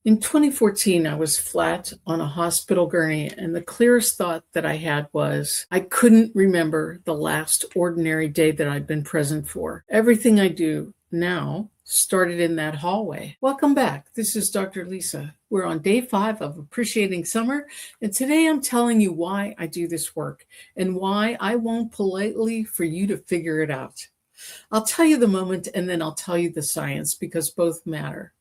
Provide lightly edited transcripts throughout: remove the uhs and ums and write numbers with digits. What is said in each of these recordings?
In 2014, I was flat on a hospital gurney, and the clearest thought that I had was I couldn't remember the last ordinary day that I'd been present for. Everything I do now started in that hallway. Welcome back. This is Dr. Lisa. We're on day 5 of Appreciating Summer, and today I'm telling you why I do this work and why I won't politely for you to figure it out. I'll tell you the moment and then I'll tell you the science because both matter.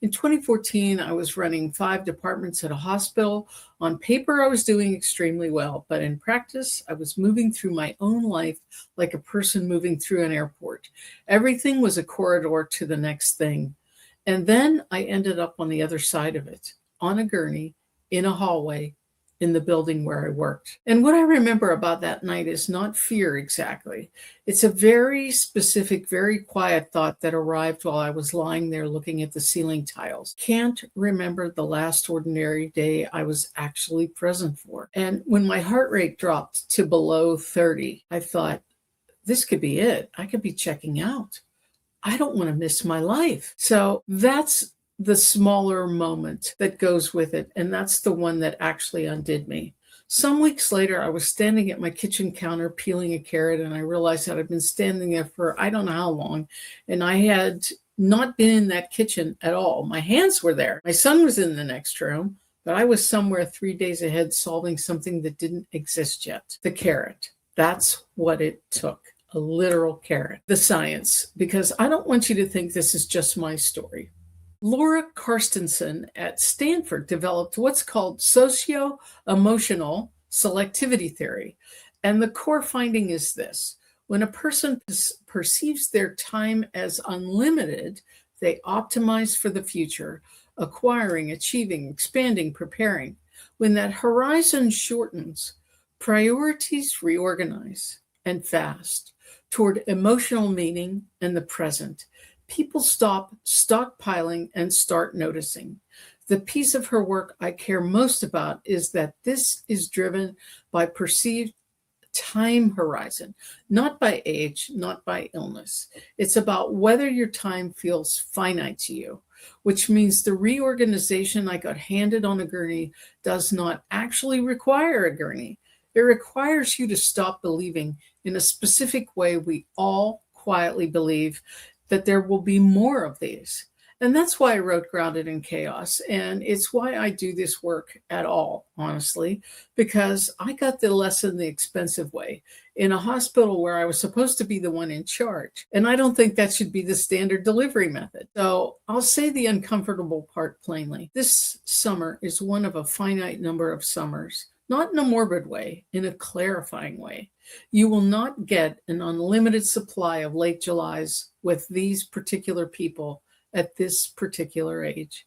In 2014, I was running 5 departments at a hospital. On paper, I was doing extremely well, but in practice, I was moving through my own life like a person moving through an airport. Everything was a corridor to the next thing. And then I ended up on the other side of it, on a gurney, in a hallway, in the building where I worked. And what I remember about that night is not fear exactly. It's a very specific, very quiet thought that arrived while I was lying there looking at the ceiling tiles. Can't remember the last ordinary day I was actually present for. And when my heart rate dropped to below 30, I thought, this could be it. I could be checking out. I don't want to miss my life. So that's the smaller moment that goes with it. And that's the one that actually undid me. Some weeks later, I was standing at my kitchen counter peeling a carrot, and I realized that I'd been standing there for I don't know how long. And I had not been in that kitchen at all. My hands were there. My son was in the next room, but I was somewhere 3 days ahead solving something that didn't exist yet. The carrot. That's what it took. A literal carrot. The science, because I don't want you to think this is just my story. Laura Carstensen at Stanford developed what's called socio-emotional selectivity theory. And the core finding is this. When a person perceives their time as unlimited, they optimize for the future, acquiring, achieving, expanding, preparing. When that horizon shortens, priorities reorganize and fast toward emotional meaning and the present. People stop stockpiling and start noticing. The piece of her work I care most about is that this is driven by perceived time horizon, not by age, not by illness. It's about whether your time feels finite to you, which means the reorganization I got handed on a gurney does not actually require a gurney. It requires you to stop believing in a specific way we all quietly believe that there will be more of these. And that's why I wrote Grounded in Chaos. And it's why I do this work at all, honestly, because I got the lesson the expensive way in a hospital where I was supposed to be the one in charge. And I don't think that should be the standard delivery method. So I'll say the uncomfortable part plainly. This summer is one of a finite number of summers, not in a morbid way, in a clarifying way. You will not get an unlimited supply of late Julys with these particular people at this particular age.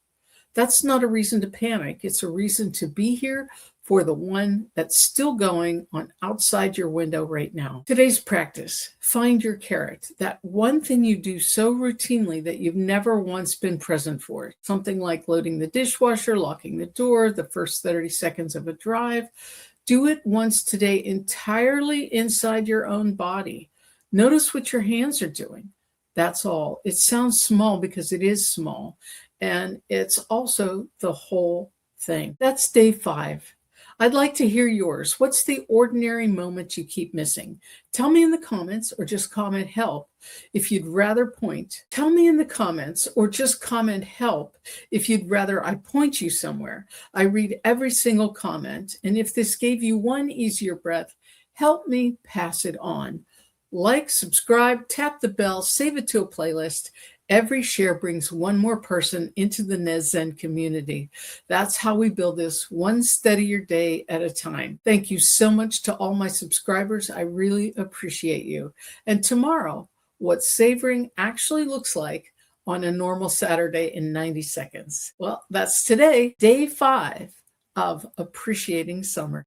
That's not a reason to panic. It's a reason to be here for the one that's still going on outside your window right now. Today's practice, find your carrot, that one thing you do so routinely that you've never once been present for. Something like loading the dishwasher, locking the door, the first 30 seconds of a drive. Do it once today entirely inside your own body. Notice what your hands are doing. That's all. It sounds small because it is small. And it's also the whole thing. That's day 5. I'd like to hear yours. What's the ordinary moment you keep missing? Tell me in the comments or just comment help if you'd rather point. Tell me in the comments or just comment help if you'd rather I point you somewhere. I read every single comment. And if this gave you one easier breath, help me pass it on. Like, subscribe, tap the bell, save it to a playlist. Every share brings one more person into the Nezzen community. That's how we build this one steadier day at a time. Thank you so much to all my subscribers. I really appreciate you. And tomorrow, what savoring actually looks like on a normal Saturday in 90 seconds. Well, that's today, day 5 of Appreciating Summer.